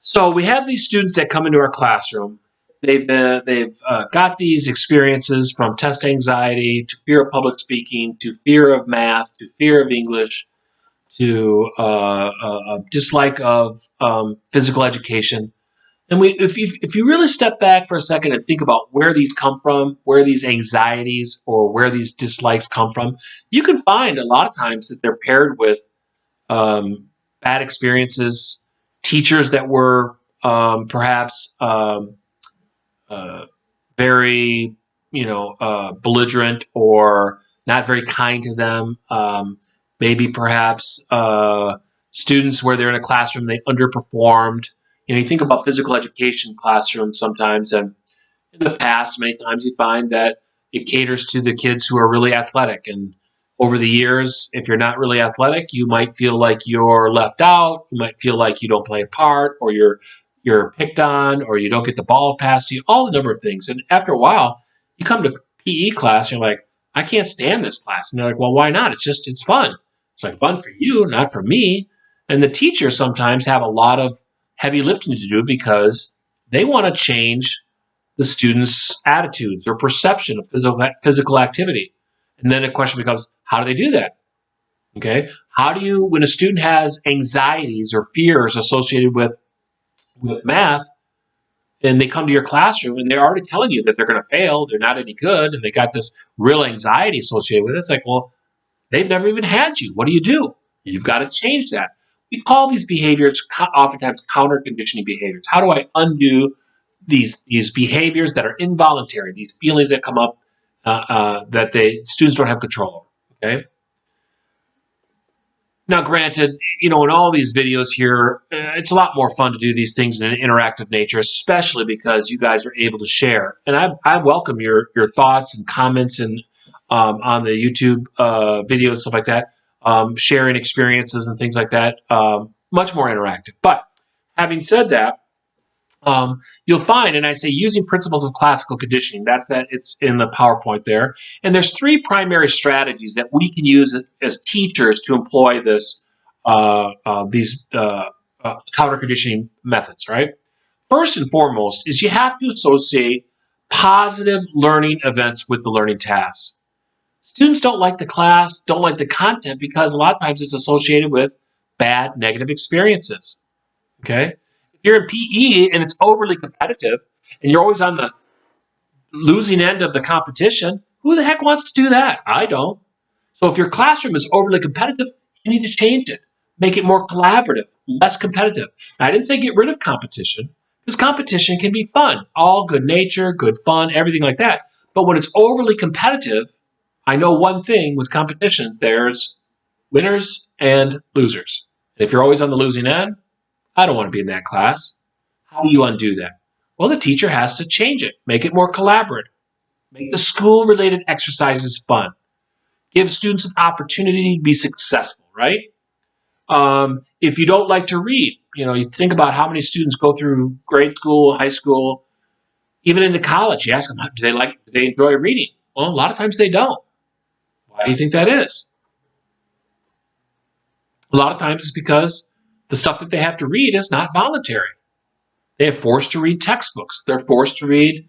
So we have these students that come into our classroom. They've got these experiences from test anxiety to fear of public speaking to fear of math to fear of English to dislike of physical education. And if you really step back for a second and think about where these come from, where these anxieties or where these dislikes come from, you can find a lot of times that they're paired with um, bad experiences, teachers that were perhaps uh, very, belligerent or not very kind to them. Maybe perhaps students where they're in a classroom they underperformed. You think about physical education classrooms sometimes, and in the past, many times you find that it caters to the kids who are really athletic. And over the years, if you're not really athletic, you might feel like you're left out. You might feel like you don't play a part, or you're picked on, or you don't get the ball passed to you. All the number of things. And after a while, you come to PE class, and you're like, I can't stand this class. And they're like, well, why not? It's fun. It's like fun for you, not for me. And the teachers sometimes have a lot of heavy lifting to do because they want to change the students' attitudes or perception of physical activity. And then the question becomes, how do they do that? Okay. How do you, when a student has anxieties or fears associated with math, and they come to your classroom and they're already telling you that they're going to fail, they're not any good, and they got this real anxiety associated with it. It's like, well, they've never even had you. What do? You've got to change that. We call these behaviors oftentimes counter conditioning behaviors. How do I undo these behaviors that are involuntary, these feelings that come up that the students don't have control over? Okay. Now, granted, in all these videos here, it's a lot more fun to do these things in an interactive nature, especially because you guys are able to share. And I welcome your thoughts and comments and on the YouTube videos, stuff like that, sharing experiences and things like that. Much more interactive. But having said that, you'll find, and I say using principles of classical conditioning, it's in the PowerPoint there. And there's three primary strategies that we can use as teachers to employ these counter conditioning methods, right? First and foremost is you have to associate positive learning events with the learning tasks. Students don't like the class, don't like the content because a lot of times it's associated with bad negative experiences. Okay. If you're in PE and it's overly competitive and you're always on the losing end of the competition, who the heck wants to do that? I don't. So if your classroom is overly competitive, you need to change it. Make it more collaborative, less competitive. Now, I didn't say get rid of competition because competition can be fun, all good nature, good fun, everything like that. But when it's overly competitive, I know one thing with competition, there's winners and losers. And if you're always on the losing end, I don't want to be in that class. How do you undo that? Well, the teacher has to change it, make it more collaborative, make the school related exercises fun, give students an opportunity to be successful, right? If you don't like to read, you think about how many students go through grade school, high school, even into college. You ask them, do they enjoy reading? Well, a lot of times they don't. Why do you think that is? A lot of times it's because the stuff that they have to read is not voluntary. They're forced to read textbooks. They're forced to read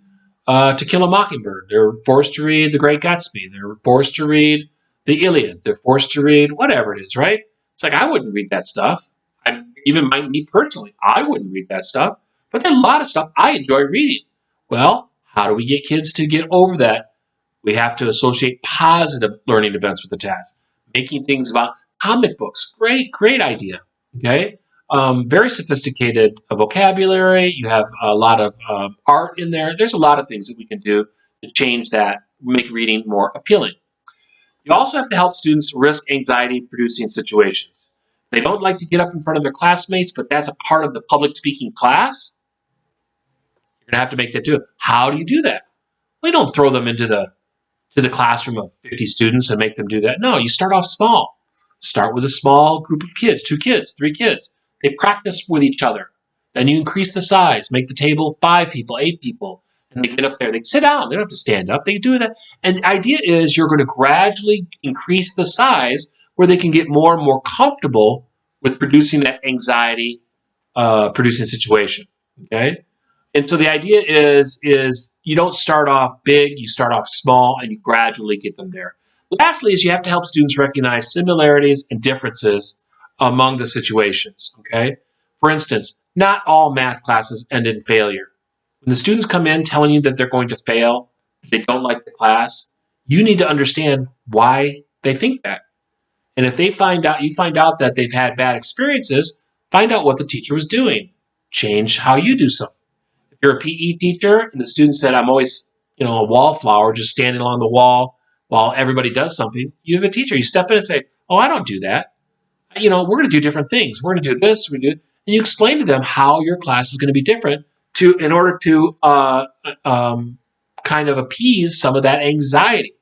To Kill a Mockingbird. They're forced to read The Great Gatsby. They're forced to read The Iliad. They're forced to read whatever it is, right? It's like, I wouldn't read that stuff. Even me personally, I wouldn't read that stuff. But there's a lot of stuff I enjoy reading. Well, how do we get kids to get over that? We have to associate positive learning events with the task. Making things about comic books, great idea. Okay, very sophisticated vocabulary. You have a lot of art in there. There's a lot of things that we can do to change that, make reading more appealing. You also have to help students risk anxiety-producing situations. They don't like to get up in front of their classmates, but that's a part of the public speaking class. You're gonna have to make that do. How do you do that? We don't throw them into the classroom of 50 students and make them do that. No, you start off small. Start with a small group of kids, 2 kids, 3 kids. They practice with each other. Then you increase the size, make the table 5 people, 8 people, and they get up there. They sit down. They don't have to stand up. They can do that. And the idea is you're going to gradually increase the size where they can get more and more comfortable with producing that anxiety producing situation. Okay, and so the idea is you don't start off big, you start off small, and you gradually get them there. Lastly, is you have to help students recognize similarities and differences among the situations. Okay, for instance, not all math classes end in failure. When the students come in telling you that they're going to fail, they don't like the class, you need to understand why they think that. And if you find out that they've had bad experiences, find out what the teacher was doing. Change how you do something. If you're a PE teacher and the student said, I'm always, a wallflower just standing along the wall while everybody does something, you have a teacher. You step in and say, oh, I don't do that. We're going to do different things. We're going to do this. And you explain to them how your class is going to be different in order to kind of appease some of that anxiety.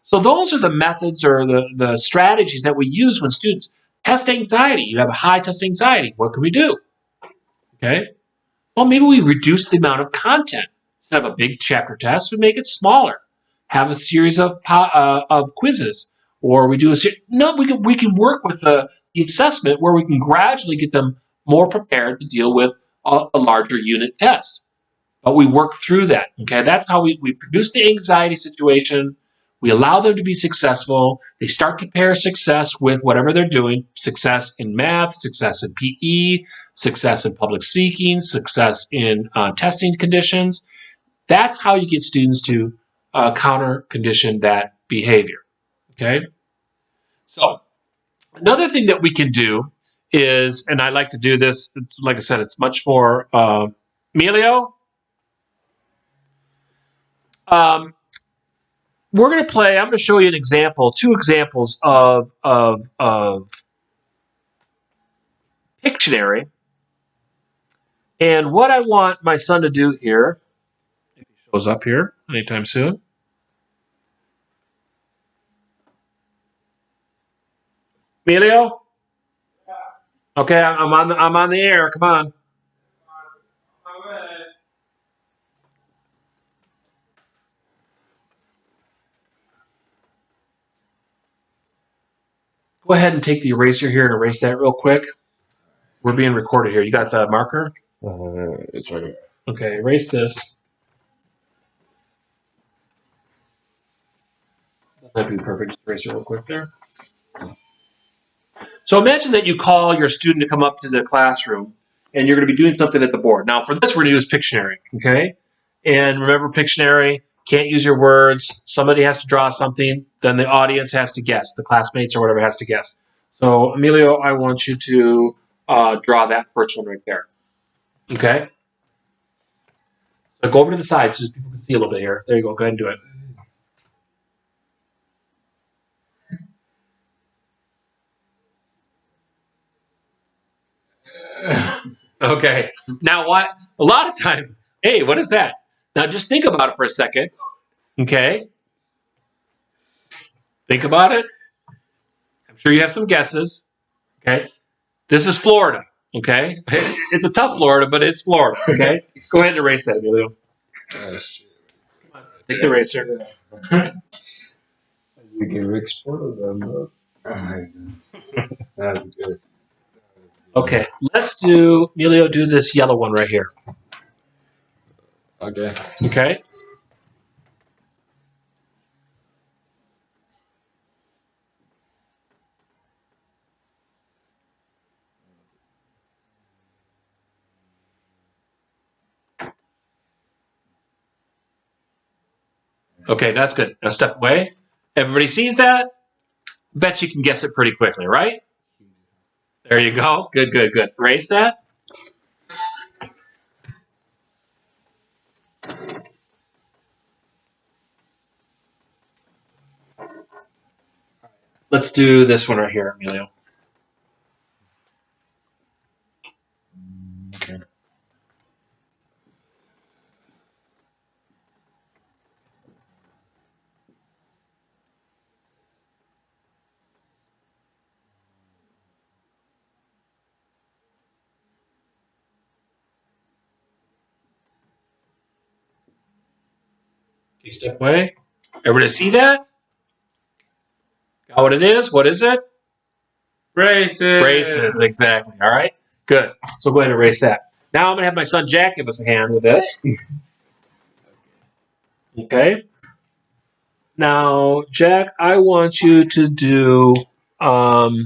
So those are the methods or the strategies that we use when students test anxiety. You have a high test anxiety. What can we do? Okay. Well, maybe we reduce the amount of content. Instead of a big chapter test, we make it smaller. Have a series of quizzes, or we do a series. No, we can work with the assessment where we can gradually get them more prepared to deal with a larger unit test. But we work through that. Okay, that's how we produce the anxiety situation. We allow them to be successful. They start to pair success with whatever they're doing: success in math, success in PE, success in public speaking, success in testing conditions. That's how you get students to counter condition that behavior. Okay. So another thing that we can do is, and I like to do this. Like I said, it's much more. Emilio, we're going to play. I'm going to show you an example, two examples of Pictionary. And what I want my son to do here, if he shows up here anytime soon. Emilio? Okay, I'm on the air. Come on. Go ahead and take the eraser here and erase that real quick. We're being recorded here. You got the marker? It's right here. Okay, erase this. That'd be perfect. Just erase it real quick there. So imagine that you call your student to come up to the classroom and you're going to be doing something at the board. Now, for this, we're going to use Pictionary, okay? And remember, Pictionary, can't use your words. Somebody has to draw something, then the audience has to guess. The classmates or whatever has to guess. So, Emilio, I want you to draw that first one right there, okay? So go over to the side so people can see a little bit here. There you go. Go ahead and do it. Okay. Now, what? A lot of times, hey, what is that? Now, just think about it for a second. Okay. Think about it. I'm sure you have some guesses. Okay. This is Florida. Okay. It's a tough Florida, but it's Florida. Okay. Go ahead and erase that, Emilio. Take the eraser. You can export them. That's good. Okay. Let's do, Emilio, do this yellow one right here. Okay. Okay. Okay, that's good. Now step away. Everybody sees that? Bet you can guess it pretty quickly, right? There you go. Good, good, good. Erase that. Let's do this one right here, Emilio. Okay. Okay, step away. Everybody see that? Got what it is? What is it? Braces. Braces, exactly. All right. Good. So go ahead and erase that. Now I'm going to have my son Jack give us a hand with this. Okay. Now, Jack, I want you to do, if I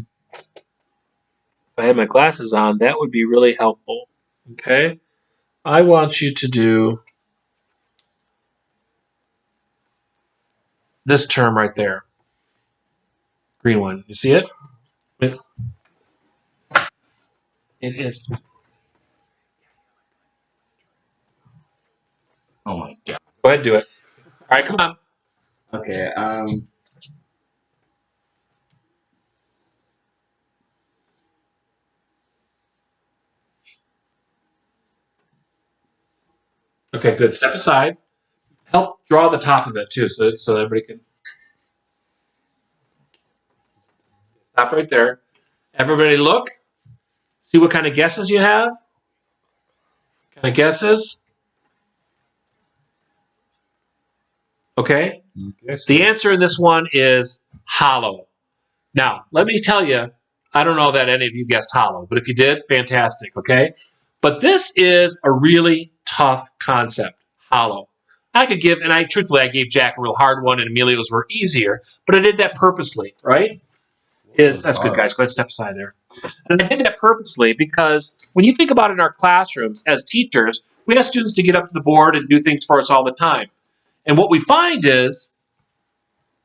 had my glasses on, that would be really helpful. Okay. I want you to do this term right there. Green one. You see it? It is. Oh my god. Go ahead and do it. All right, come on. Okay, Okay, good. Step aside. Help draw the top of it too, so everybody can stop right there. Everybody look. See what kind of guesses you have. Kind of guesses. Okay. The answer in this one is hollow. Now, let me tell you, I don't know that any of you guessed hollow, but if you did, fantastic, okay? But this is a really tough concept, hollow. I could give, and truthfully, I gave Jack a real hard one, and Emilio's were easier, but I did that purposely, right? That's good, guys. Go ahead and step aside there. And I did that purposely because when you think about it in our classrooms as teachers, we ask students to get up to the board and do things for us all the time. And what we find is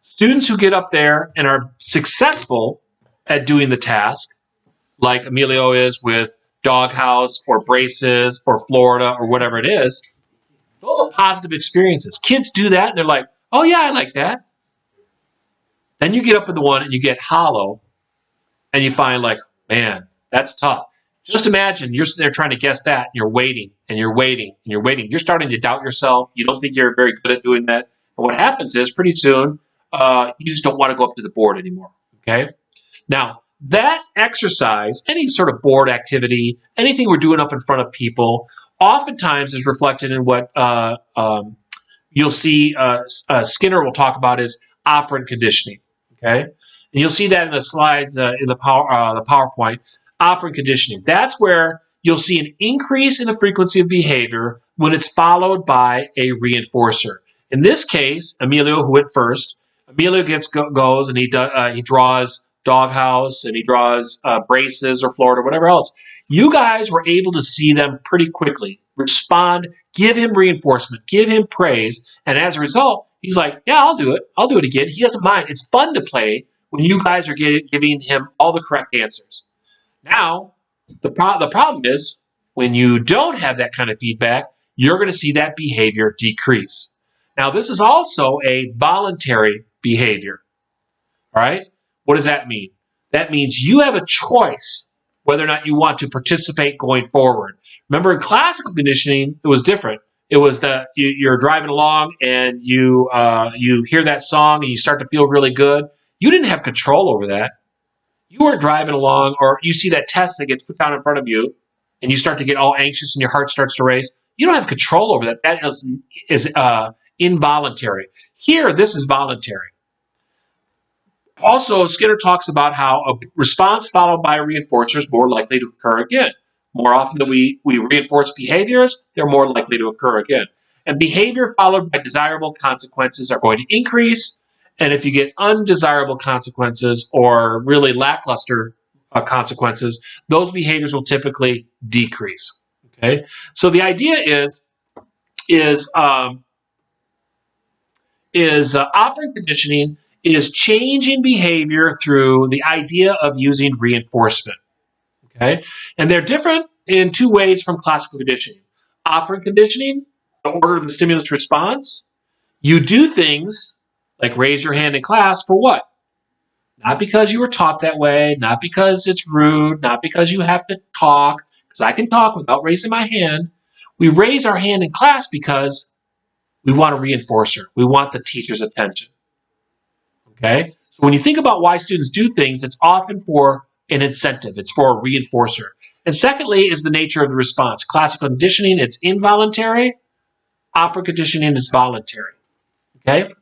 students who get up there and are successful at doing the task, like Emilio is with Doghouse or Braces or Florida or whatever it is, those are positive experiences. Kids do that and they're like, oh yeah, I like that. Then you get up with the one and you get hollow and you find like, man, that's tough. Just imagine you're sitting there trying to guess that and you're waiting and you're waiting and you're waiting. You're starting to doubt yourself. You don't think you're very good at doing that. And what happens is pretty soon you just don't want to go up to the board anymore. Okay. Now, that exercise, any sort of board activity, anything we're doing up in front of people, oftentimes is reflected in what you'll see Skinner will talk about is operant conditioning. Okay, and you'll see that in the slides in the PowerPoint. Operant conditioning. That's where you'll see an increase in the frequency of behavior when it's followed by a reinforcer. In this case, Emilio, who went first, Emilio goes and he draws Doghouse and he draws Braces or Florida, whatever else. You guys were able to see them pretty quickly respond, give him reinforcement, give him praise, and as a result, he's like, yeah, I'll do it. I'll do it again. He doesn't mind. It's fun to play when you guys are giving him all the correct answers. Now, the problem is when you don't have that kind of feedback, you're going to see that behavior decrease. Now, this is also a voluntary behavior. All right? What does that mean? That means you have a choice whether or not you want to participate going forward. Remember, in classical conditioning, it was different. It was that you're driving along and you hear that song and you start to feel really good. You didn't have control over that. You weren't driving along, or you see that test that gets put down in front of you, and you start to get all anxious and your heart starts to race. You don't have control over that. That is involuntary. Here, this is voluntary. Also, Skinner talks about how a response followed by a reinforcer is more likely to occur again. More often than we reinforce behaviors, they're more likely to occur again. And behavior followed by desirable consequences are going to increase. And if you get undesirable consequences or really lackluster consequences, those behaviors will typically decrease. Okay, so the idea is operant conditioning is changing behavior through the idea of using reinforcement. Okay, and they're different in two ways from classical conditioning. Operant conditioning, the order of the stimulus response. You do things like raise your hand in class for what? Not because you were taught that way, not because it's rude, not because you have to talk, because I can talk without raising my hand. We raise our hand in class because we want a reinforcer. We want the teacher's attention. Okay? So when you think about why students do things, it's often for an incentive. It's for a reinforcer. And secondly is the nature of the response. Classical conditioning, it's involuntary. Operant conditioning is voluntary. Okay?